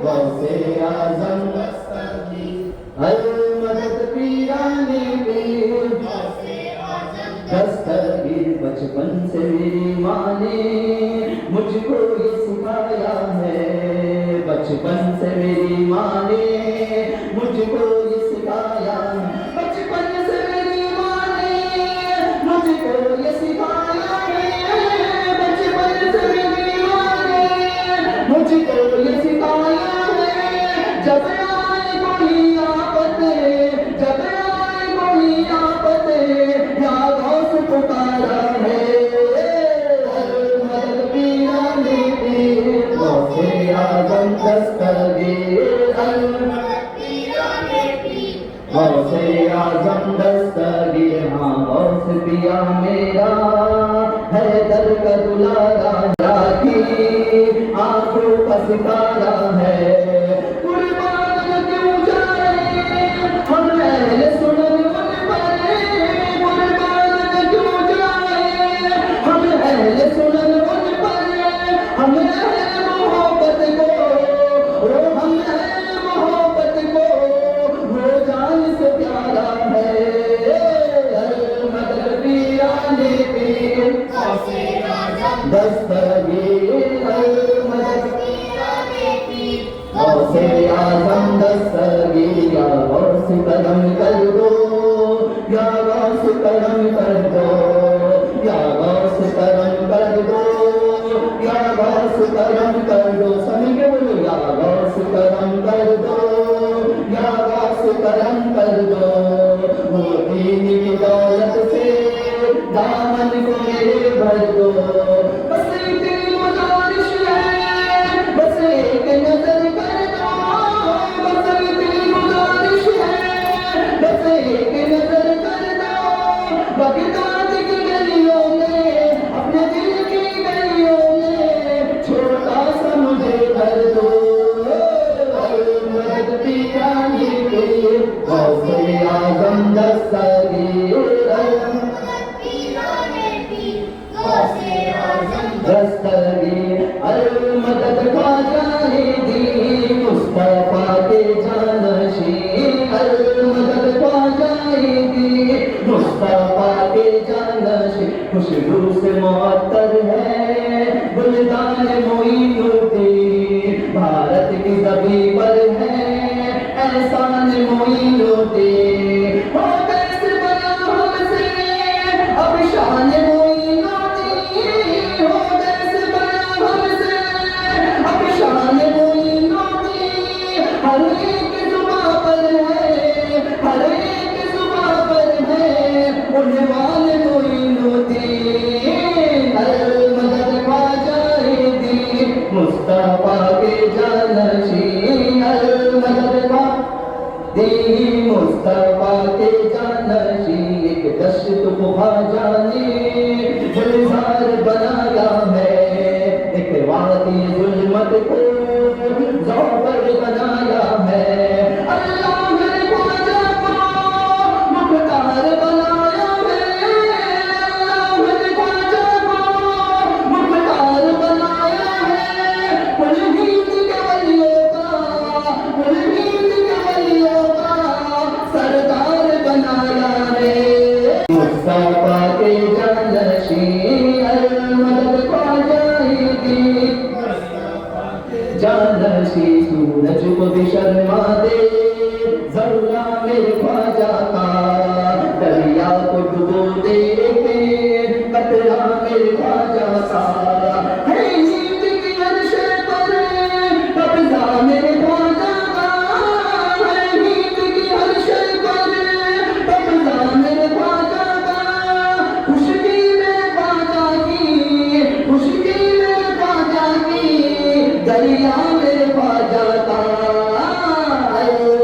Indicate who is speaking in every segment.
Speaker 1: غوث اعظم المدد پیرانے پیر دستگیر بچپن سے میری ماں نے مجھ کو یہ سکھایا ہے بچپن سے میری ماں نے مجھ کو یہ سکھایا بچپن سے میری ماں نے مجھ کو یہ سکھایا ہے بچپن سے میری ماں نے مجھ کو یہ سکھایا ہے جب آئے کوئی آفت جب آئے کوئی آفت یا غوث پکارا ہے مدد پیرانے پیر غوث اعظم دستگیر غوث اعظم دستگیر ہاں غوث پیا میرا حیدر کا دلارا راکھی آنکھوں کا ستارہ ہے قربان کیوں جائے ہم اہل سنن ان پر قربان کیوں جائے ہم اہل سنن ان پر ہم اہل محبت کو ہم اہل محبت کو وہ جان سے پیارا ہے مدد پیرانے پیر دستگیر مدد غوث اعظم دستگیر یا غوث کرم کر دو یا غوث کرم کر دو یا غوث کرم کر دو یا غوث کرم کر دو سمجھ کے بولو یا غوث کرم کر دو یا غوث کرم کر دو وہ دین کی دولت سے دامن کو میرے بھر دو بس اتنی گزارش ہے بس ایک نظر کر دو بس اتنی گزارش ہے بس ایک نظر کر دو بغداد کی گلیوں میں اپنے دل کی گلیوں میں چھوٹا سا مجھے کر دو مدد پیرانے پیر غوث اعظم دستگیر دستگیر المدد خواجہ دی مصطفیٰ کے جانشین المدد خواجہ دی مصطفیٰ کے جانشین خوشبو سے معطر ہے گلدان معین الدین بھارت کی زمین پر ہے احسان معین الدین ہو کیسے بنا ہم سے اب شان معین الدین ہو کیسے بنا ہم سے اب شان معین الدین ہر ایک زباں پر ہے ہر ایک زباں پر ہے عنوان معین الدین المدد خواجہ دی مصطفیٰ کے جانشین المدد دی مصطفیٰ کے جانشین ایک دشت کو خواجہ نے گلزار بنایا ہے ایک وادی ظلمت کو زوبر بنایا ہے اللہ نے خواجہ کو مختار بنایا ہے اللہ نے خواجہ کو مختار بنایا ہے کل ہند کے ولیوں کا کل ہند کے ولیوں کا سردار بنایا ہے مصطفیٰ کے جانشین المدد خواجہ دی جانشین سورج کو بھی شرما دے ذرہ میرے خواجہ کا دریا کو ڈبو دے قطرہ میرے خواجہ کا ہے نیند کی عرش پر قبضہ میرے خواجہ کا ہے نیند کی عرش پر قبضہ میرے خواجہ کا خشکی میں خواجہ کی خشکی میں خواجہ کی دریا میرے خواجہ کا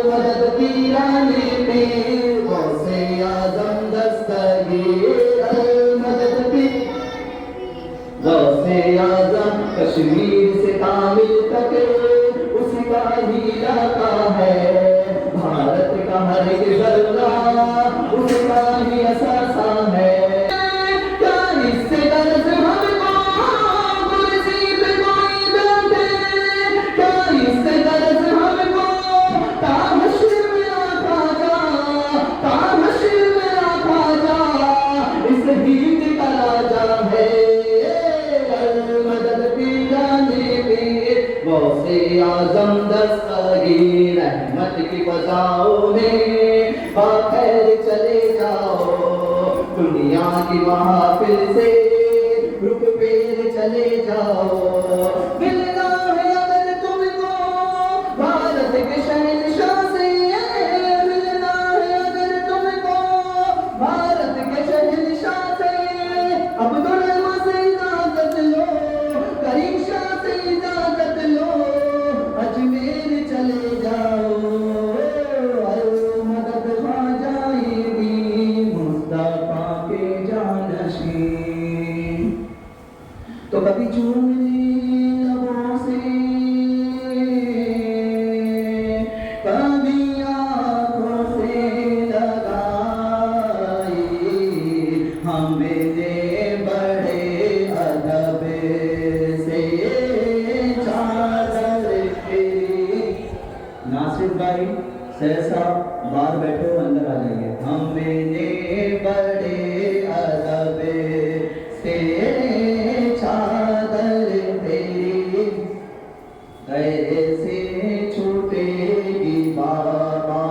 Speaker 1: مدد پیرانے پیر غوث اعظم دستگیر مدد پیر غوث اعظم کشمیر سے تامل تک اس کا ہی علاقہ ہے بھارت کا ہر ایک ذرہ اس کا ہی اثاثہ ہے کیا اس سے درد ہم کو کرسی پہ کوئی بیٹھے غوث اعظم دستگیر رحمت کی فضاؤں میں بخیر چلے جاؤ دنیا کی محافل سے رک پیر چلے جاؤ ملنا ہے اگر تم کو بھارت کے شہنشاہ سے ملنا ہے اگر تم کو بھارت کے شہنشاہ سے عبدالرحمن سے اجازت لو کریم شاہ سے اجازت لو اجمیر چلے جاؤ مدد خواہ جائے گی مصطفیٰ کے جانشین تو کبھی چومنے لبوں سے کبھی آنکھوں سے لگائی ہمیں نے بڑے ادب سے چادر پھیری ناصر بھائی سہسا باہر بیٹھو اندر آ جائیے ہمیں نے بڑے ادب سے چادر تیری ایسے چھوٹے گی بابا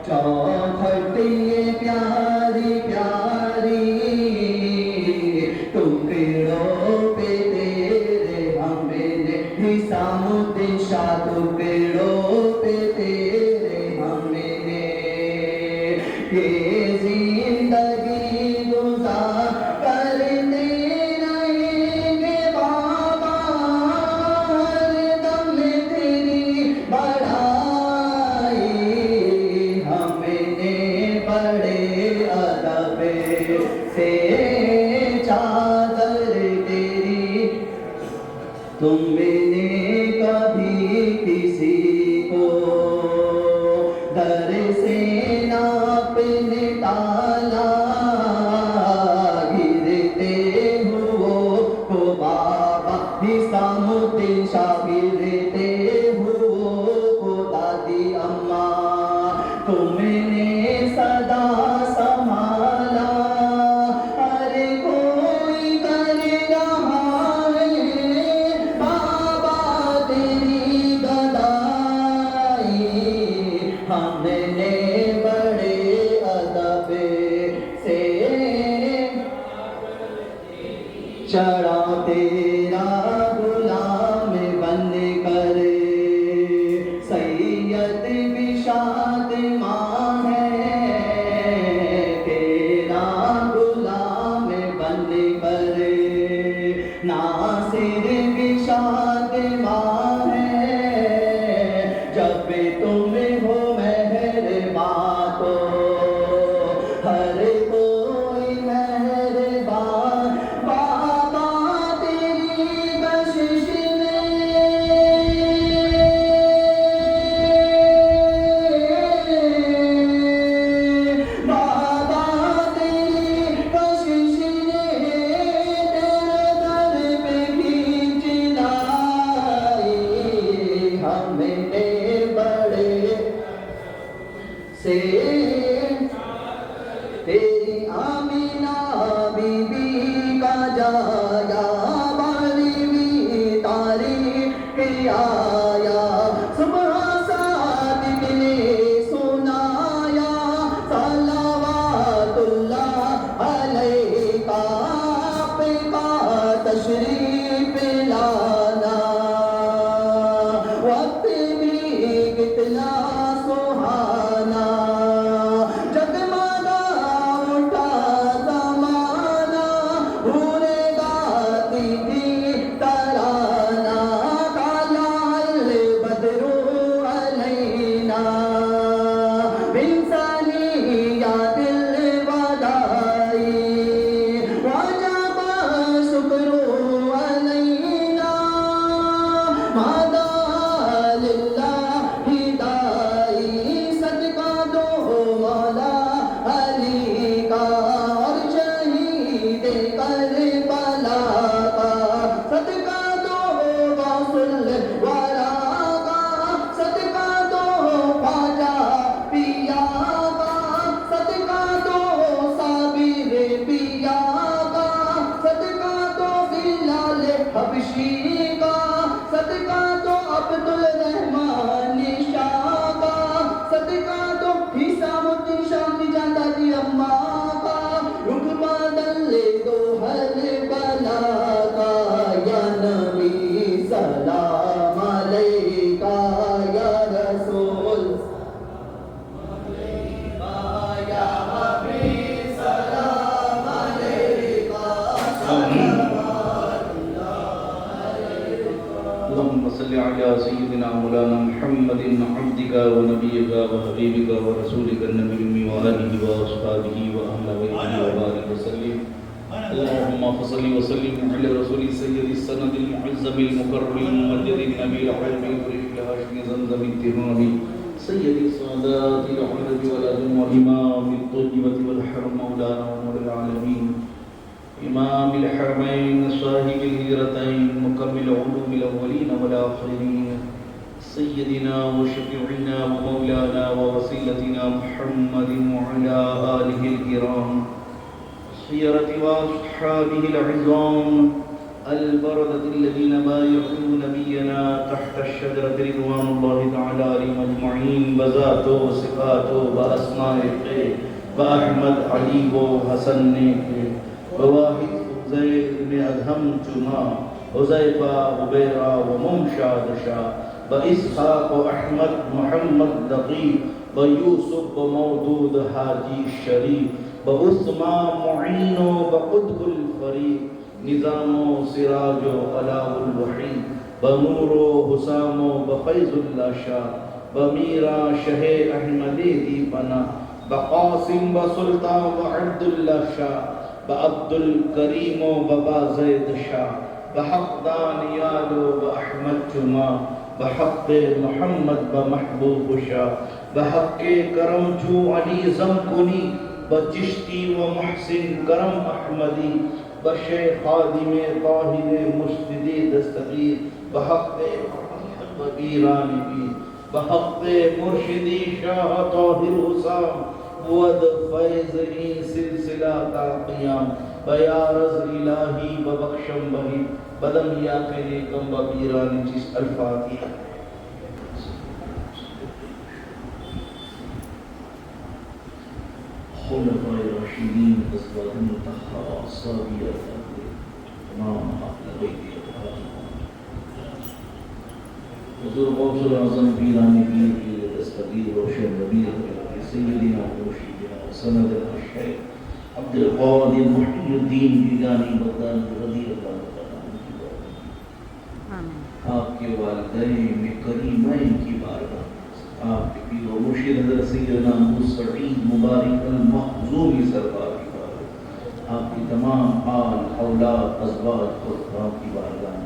Speaker 1: چوکھٹ یہ پیاری پیاری ٹکڑوں پہ تیرے ہمیں نے حسام الدین شاہ ٹکڑوں پہ تیرے ہمیں نے یہ زندگی گزار کرتے رہیں گے بابا ہر دم تیری بڑائی ہمیں نے بڑے ادب سے چادر تیری تم نے کبھی کسی کو در سے ناپنے ٹالا گرتے ہو کو بابا حسام الدین شاہ گرتے ہو کو دادی اماں تم نے صدا سنبھالا ہر کوئی کر رہا ہے بابا تیری گدائی ہم نے بڑے ادب سے چڑھا تیرا غلام بن کر سید بشاد ماں ہے تیرا غلام بن کر ناصر بشاد ماں ہے جب تم ہو مہربان تو ہر کوئی مہربان بابا تیری بخشش بابا تیری بخشش تیرے در پہ کھینچ لائی ہمیں نے بڑے سے تیری آمینہ بی بی کا جایا باری بھی تاریخ آیا صبح صادق نے سنایا صلوات اللہ علیہ آپ کا تشریف لانا وقت بھی کتنا سہانا اللهم صل على سيدنا مولانا محمد عبدك ونبيك وحبيبك ورسولك النبي الأمي وآله وأصحابه وأهل بيته وبارك وسلم. اللهم صل وسلم على رسول سيد السند المعظم المكرم الممجد النبي العلم الكريم الهاشمي زمزم الترابي سيد السادات العرب والأدم وإمام الطيبة والحرم مولانا ومولى العالمين إمام الحرمين صاحب الهجرتين مكمل علوم الأولين والآخرين سيدنا وشفيعنا ومولانا ووسيلتنا محمد وعلى آله الكرام خيرة وأصحابه العظام البردة الذين بايعوا نبينا تحت الشجرة رضوان الله تعالى عليهم أجمعين بذاته وصفاته بأسمائه بأحمد علي وحسن بواحد زيد بن أدهم جمع حذيفة وبيرة وممشى دشا بإسحاق وأحمد محمد دقيق بيوسف ومودود حاجي الشريف بعثمان معين بقطب الفريق نظام سراج علاء الوحيد بنور حسام بفیض اللہ شاہ بمیرا شہ احمد دیپنا بقاسم بسلطان وعبد اللہ شاہ بعبد الکریم ببا زید شاہ بحق دانیال باحمد جمع بحق محمد بمحبوب شاہ بحق کرم جو علی زمکنی بچشتی و محسن کرم احمدی بشیخ خادم طاہر مشتدی دستگیر بحق ببیرانی بی بحق مرشدی شاہ طاہر حسام ود فیض این سلسلہ تا قیام بیارز الہی ببخشم بہی بدم یا کرے کم ببیرانی جس الفاتحہ. خلفاء راشدین ازواج مطہرہ صحابہ تمام اہل بیت اطہار حضور غوث الاعظم پیرانی پیر کی دستگیر روشن ربیع سیدنا مرشدنا سند الشیخ عبد القادر محی الدین پیرانی بغداد رضی اللہ تعالیٰ عنہ. آپ کے والدین کریمین کی بارگاہ آپ کے پیر و مرشد حضرت سیدنا ابو سعید مبارک المخزومی سرکار کی بارگاہ آپ کی تمام آل اولاد ازواج اور احباب کی بارگاہ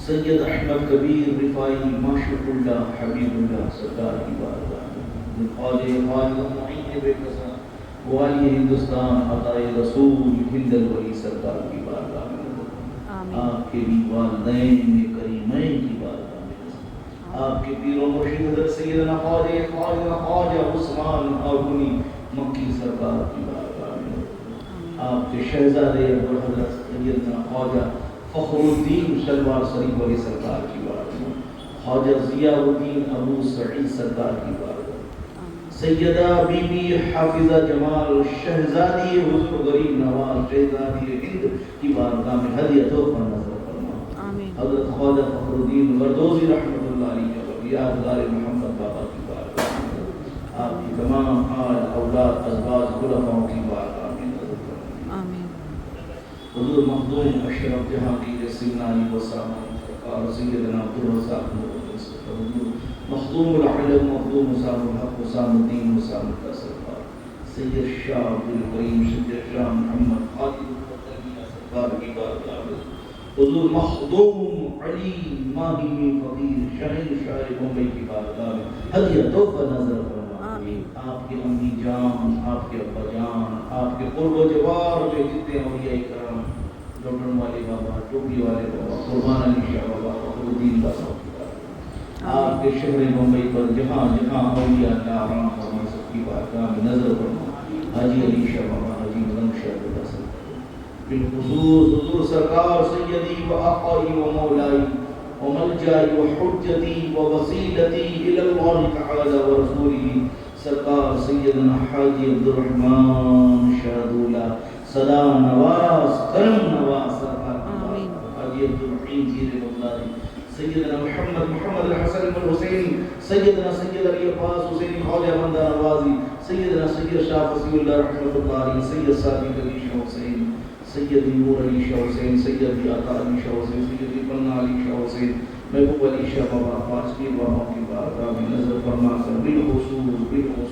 Speaker 1: سید احمد کبیر رفائی معشوق اللہ حبیب اللہ سرکار کی بارگاہ خواجہ خواجہ معین بے قصہ والی ہندوستان عطائے رسول ہند الولی سرکار کی بارگاہ آپ کے بھی والدین کریمین کی بارگاہ آپ کے پیر و مرشد حضرت سیدنا خواجہ عثمان آرونی مکی سرکار کی بارگاہ میں آپ کے شہزادے حضرت سیدنا خواجہ فخر الدین شلوار شریف علی سرکار کی بارگاہ میں خواجہ ضیاء الدین ابو سعید سرکار کی بارگاہ سیدہ بی بی حافظہ جمال شہزادی حضور غریب نواز شہزادی ہند کی بارگاہ میں ہدیہ تحفہ نظر فرما. حضرت خواجہ فخر الدین وردوزی رحمۃ اللہ علیہ یادگار محمد بابا کی بارگاہ میں آپ کی تمام آل اولاد ازواج خلفاء کی بارگاہ میں نظر فرما. حضور مخدوم اشرف جہانگیر سمنانی وسامہ سرکار سیدنا عبدالرزاق حضور مخدوم العلم مخدوم حسام الحق حسام الدین حسام اللہ سرکار سید شاہ عبدالکریم سید شاہ محمد خالد القدیہ سرکار کی بارگاہ میں حضور مخدوم علی ماہی فقیر شاہین شاعر بمبئی کی بارگاہ میں ہدیہ تحفہ نظر فرما. آپ کے امی جان آپ کے ابا جان آپ کے قرب و جوار میں جتنے اولیاء کرام لوٹن والے بابا ٹوپی والے بابا قربان علی شاہ بابا فخر الدین بابا کی بارگاہ آپ کے شہر بمبئی پر جہاں جہاں اولیاء اللہ رام اور منصب کی بارگاہ میں نظر فرما. حاجی علی شاہ بابا حاجی مدن شاہ بابا بالخصوص حضور سرکار سیدی و آقائی و مولائی و ملجائی و حجتی و وسیلتی الى اللہ تعالی و رسولہ سرکار سیدنا حاجی عبدالرحمن شاہدولہ صدا نواز کرم نواز سرکار حاجی عبدالرحیم جیر مطلعی سیدنا محمد الحسن والحسین سیدنا سید علی عباس حسین خواجہ بندہ نوازی سیدنا سید شاہ فصیح اللہ رحمۃ اللہ علیہ سید صادق علی شاہ حسین سیدی نور علی شاہ حسین سیدی عطا علی شاہ حسین سیدی بنا علی شاہ حسین محبوب علی شاہ بابا عباس کی بابا کی بارگاہ میں نظر فرما کر بالخصوص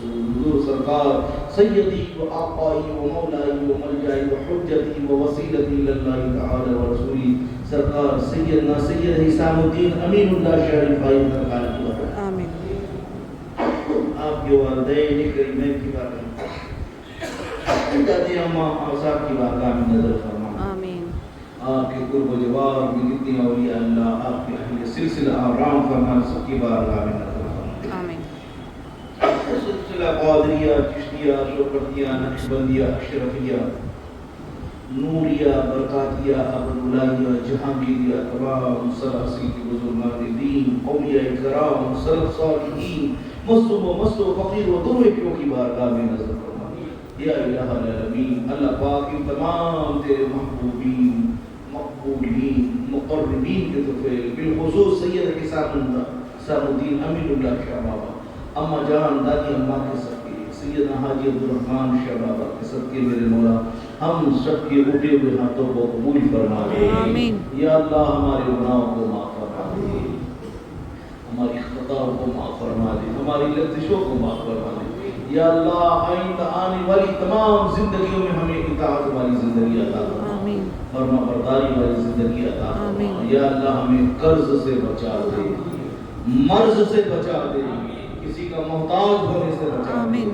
Speaker 1: حضور سرکار سیدی و آقائی و مولائی و ملجائی و حجتی و وسیلتی اللہ تعالی و رسولی سرکار سیدنا سید حسام الدین امین اللہ شریف بھائی سرکار کی بارگاہ
Speaker 2: آمین.
Speaker 1: آپ کے والدین کریمین کی بارگاہ دادی اماں صاحب کی بارگاہ میں نظر فرما.
Speaker 2: آمین.
Speaker 1: آپ کے قرب و جوار میں جتنی اولیاء اللہ آپ کے اہل سلسلہ آرام فرما سب کی بارگاہ میں نظر فرما.
Speaker 2: آمین.
Speaker 1: سلسلہ قادریہ، چشتیہ، شوکتیہ، نقشبندیہ، اشرفیہ، نوریہ، برکاتیہ، ابداللہیہ، جہانگیریہ، تمام سلاسل کے بزرگان دین، اولیاء کرام، سلف صالحین، مصطوب و مصطوب فقیر و درویشوں کی بارگاہ میں نظر فرما. یا الہ العالمین اللہ پاک ان تمام تیرے محبوبین، مقبولین، مقربین کے طفیل بالخصوص سید حسام الدین امین اللہ شاہ بابا، اماں جان، دادی اماں کے صدقے، سیدنا حاجی عبدالرحمن شاہ بابا کے صدقے میرے مولا ہم سب کے اٹھے ہوئے ہاتھوں کو قبول فرما دے.
Speaker 2: آمین.
Speaker 1: یا اللہ ہمارے گناہوں کو معاف فرما دے، ہماری خطاؤں کو معاف فرما دے، ہماری لغزشوں کو معاف فرما دے. یا اللہ آئندہ آنے والی تمام زندگیوں میں ہمیں اطاعت والی زندگی عطا فرما،
Speaker 2: آمین.
Speaker 1: فرما برداری والی زندگی عطا فرما.
Speaker 2: آمین.
Speaker 1: یا اللہ ہمیں قرض سے بچا دے، مرض سے بچا دے، کسی کا محتاج ہونے سے بچا دے،
Speaker 2: آمین.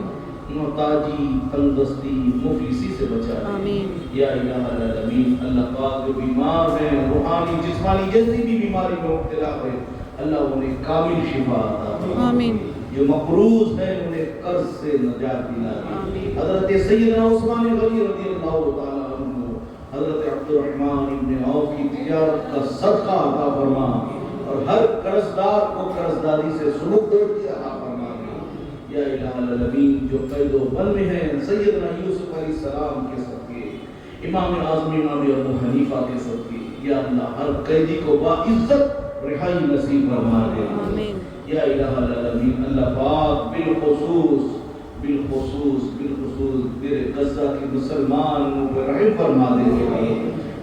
Speaker 1: محتاجی، تنگدستی، مفلسی سے بچا دے.
Speaker 2: آمین.
Speaker 1: یا الہ العالمین اللہ پاک جو بیمار ہیں، روحانی جسمانی جیسی بھی بیماری میں مبتلا ہے، اللہ انہیں کامل شفا عطا فرما.
Speaker 2: آمین.
Speaker 1: جو مقروض ہے انہیں قرض سے نجات دلا دے. حضرت سیدنا عثمان غنی رضی اللہ تعالی عنہ، حضرت عبدالرحمن ابن عوف کی تجارت کا صدقہ عطا فرما اور ہر قرضدار کو قرضداری سے سلوک دوڑتی عطا فرما. یا الہ العالمین جو قید و بند میں ہیں سیدنا یوسف علیہ السلام کے صدقے، امام اعظم امام ابو حنیفہ کے صدقے، یا اللہ ہر قیدی کو باعزت رہائی نصیب فرما دے.
Speaker 2: آمین.
Speaker 1: یا الہ العالمین اللہ پاک بالخصوص میرے غزہ کے مسلمانوں پر رحم فرما دے.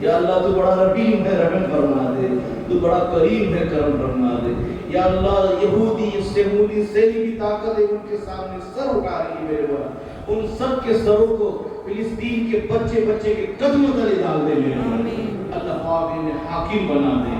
Speaker 1: یا اللہ تو بڑا رحیم ہے، رحم فرما دے. تو بڑا کریم ہے، کرم فرما دے. یا اللہ یہودی سیمونی سیلی کی طاقت ہے ان کے سامنے سر اٹھا رہی ہے میرے مولا، ان سب کے سروں کو فلسطین کے بچے کے قدموں تلے ڈال دے میرے مولا. اللہ پاک انہیں حاکم بنا دے،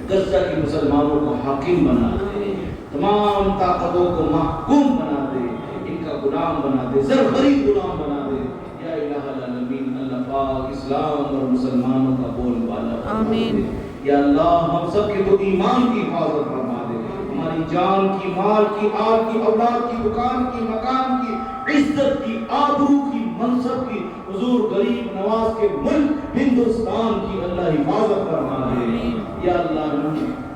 Speaker 1: غزہ کے مسلمانوں کو حاکم بنا دے، تمام طاقتوں کو محکوم بنا دے، ان کا غلام بنا دے، زرخرید غلام بنا دے. یا الہ العالمین اللہ پاک اسلام اور مسلمانوں کا بول بالا فرما دے. یا اللہ ہم سب کے تو ایمان کی حفاظت فرما دے، ہماری جان کی، مال کی، آل کی، اولاد کی، دکان کی، مکان کی، عزت کی، آبرو کی، منصب کی، حضور غریب نواز کے ملک ہندوستان کی اللہ حفاظت فرما دے. یا اللہ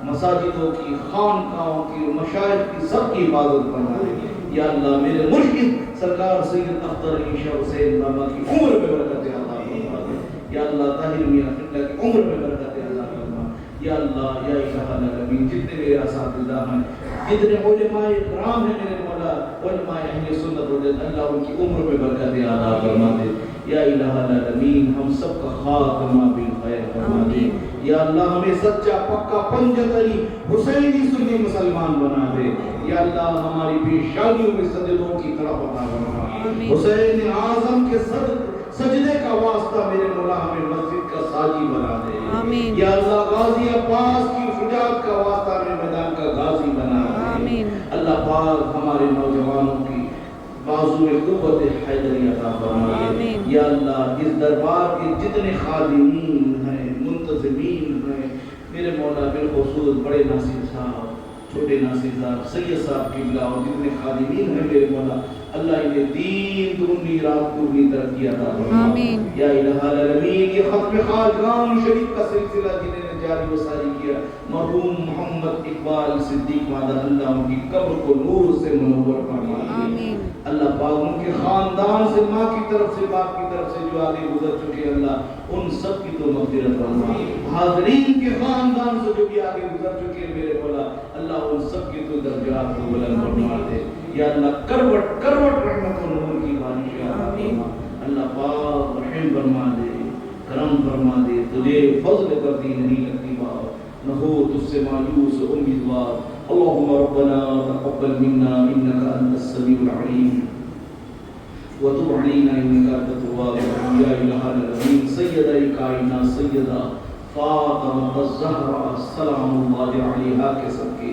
Speaker 1: مساجدوں کی، خانقاہوں کی، مشاہد کی سب کی حفاظت فرما دے. یا اللہ میرے مرشد سرکار سید اختر علی شاہ حسین بابا کی عمر میں برکت عطا فرما دے. یا اللہ طاہر میاں قبلہ کی عمر میں برکت عطا فرما. یا اللہ یا الہ العالمین جتنے میرے اساتذہ ہیں، جتنے علماء کرام ہیں میرے مولا، علماء اہل سنت والجماعت، اللہ ان کی عمر میں برکت عطا فرما دے. یا الہ العالمین ہم سب کا خاتمہ بالخیر فرما دے. یا اللہ ہمیں سچا پکا پنجت علی حسینی سنی مسلمان بنا دے. یا اللہ ہماری پیشانیوں میں سجدوں کی طرف عطا فرما. حسین اعظم کے سجدے کا واسطہ میرے مولا ہمیں مسجد کا ساجی بنا دے. یا اللہ غازی عباس کی شجاعت کا واسطہ ہمیں میدان کا غازی بنا دے. اللہ پاک ہمارے نوجوانوں کی بازو میں قوت حیدری عطا فرما دے. یا اللہ اس دربار کے جتنے خادمین ہیں، منتظمین ہیں میرے مولا، بالخصوص بڑے ناصر صاحب، چھوٹے ناصر صاحب، سید صاحب کی بلا اور جتنے خادمین ہیں میرے مولا، اللہ انہیں دین دنی رات کو بھی ترقی عطا فرما. یا الہ العالمین یہ ختم خواجگان شریف کا سلسلہ جنہیں نے جاری و ساری کیا، مرحوم محمد اقبال صدیق مادہ اللہ ان کی قبر کو نور سے منور فرما. اللہ پاک ان کے خاندان سے، ماں کی طرف سے، باپ کی طرف سے جو آگے گزر چکے اللہ ان سب کی تو مغفرت فرما. حاضرین کے خاندان سے جو بھی آگے گزر چکے میرے مولا، اللہ ان سب کی تو درجات کو بلند فرما دے. یا اللہ کروٹ رحمت و نور کی بارش عطا فرما. اللہ پاک رحم فرما دے، کرم فرما دے. تجھے فضل کر دی نہیں لگتی بات، نہ ہو تجھ سے مایوس امیدوار. اللہم ربنا تقبل منا انک انت السمیع العلیم وتب علینا انک انت التواب الرحیم. یا الہ العالمین سیدہ کائنات سیدہ فاطمہ الزہرا سلام اللہ علیہا کے صدقے،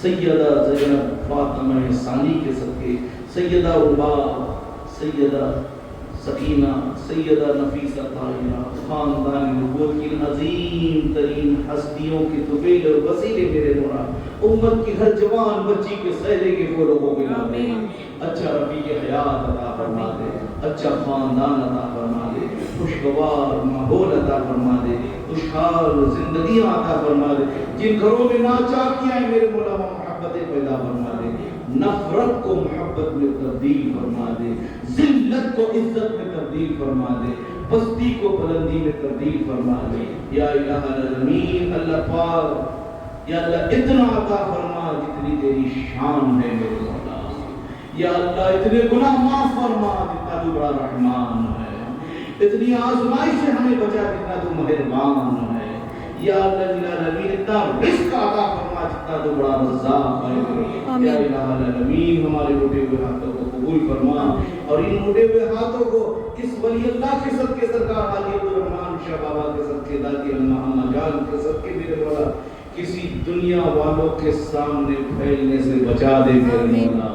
Speaker 1: سیدہ زینب فاطمہ ثانی کے صدقے، سیدہ رباب، سیدہ سکینہ، سیدہ نفیسہ طاہرہ، خاندان نبوت کی عظیم ترین ہستیوں کے طفیل اور وسیلے میرے مولا، امت کی ہر جوان بچی کے سہرے کے فولوں کو ملا دے، اچھا رفیق حیات عطا فرما دے، اچھا خاندان عطا فرما دے، خوشگوار ماحول عطا فرما دے، خوشحال زندگیاں عطا فرما دے. جن گھروں میں ناچاکیاں ہیں میرے مولا محبتیں پیدا فرما دے، نفرت کو محبت میں تبدیل فرما دے، ذلت کو عزت میں تبدیل فرما دے، پستی کو بلندی میں تبدیل فرما دے. یا الہ العالمین اللہ پاک، یا اللہ اتنا عطا فرما جتنی تیری شان ہے میرے مولا. یا اللہ اتنے گناہ معاف فرما جتنا تو بڑا رحمان ہے، اتنی آزمائش سے ہمیں بچا جتنا تو مہربان ہے. یا اللہ العالمین اتنا رزق عطا فرما جتنا تو بڑا رزاق ہے. یا الہ العالمین ہمارے اٹھے ہوئے ہاتھوں کو قبول فرما، اور ان اٹھے ہوئے ہاتھوں کو اس ولی اللہ کے صدقے سرکار حاجی عبدالرحمان شاہ بابا کے صدقے، دادی اماں جان کے صدقے میرے مولا کسی دنیا والوں کے سامنے پھیلنے سے بچا دے میرے مولا.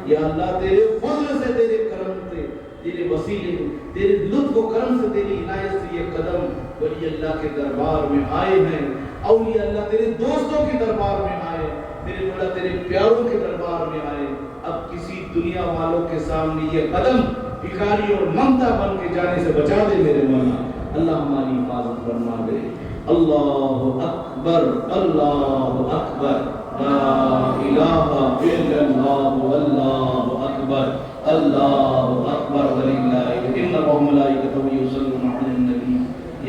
Speaker 1: یا اللہ تیرے فضل سے، تیرے کرم سے، تیرے وسیلے، تیرے لطف و کرم سے، تیری عنایت سے یہ قدم ولی اللہ کے دربار میں آئے ہیں. اولیاء اللہ تیرے دوستوں کے دربار میں آئے، میرے مولا تیرے پیاروں کے دربار میں آئے. اب کسی دنیا والوں کے سامنے یہ قدم بھکاری اور ممتا بن کے جانے سے بچا دے میرے مولا. اللہ ہماری حفاظت فرما دے. اللہ اکبر، اللہ اکبر، لا الہ الا اللہ، اللہ اکبر، اللہ اکبر وللہ ان الملائکۃ یصلون علی النبی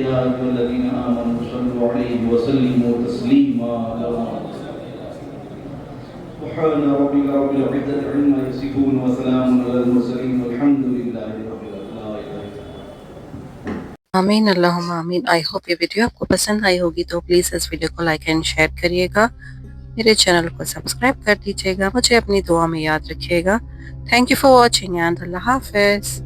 Speaker 1: یا ایھا الذین آمنوا صلوا علیہ وسلموا تسلیما. سبحان ربک رب العزۃ عما یصفون وسلام علی المرسلین والحمد للہ رب العالمین.
Speaker 2: آمین اللہم آمین. آئی ہوپ یہ ویڈیو آپ کو پسند آئی ہوگی تو پلیز اس ویڈیو کو لائک اینڈ شیئر کریے گا، میرے چینل کو سبسکرائب کر دیجیے گا، مجھے اپنی دعا میں یاد رکھیے گا. Thank you for watching and Allah حافظ.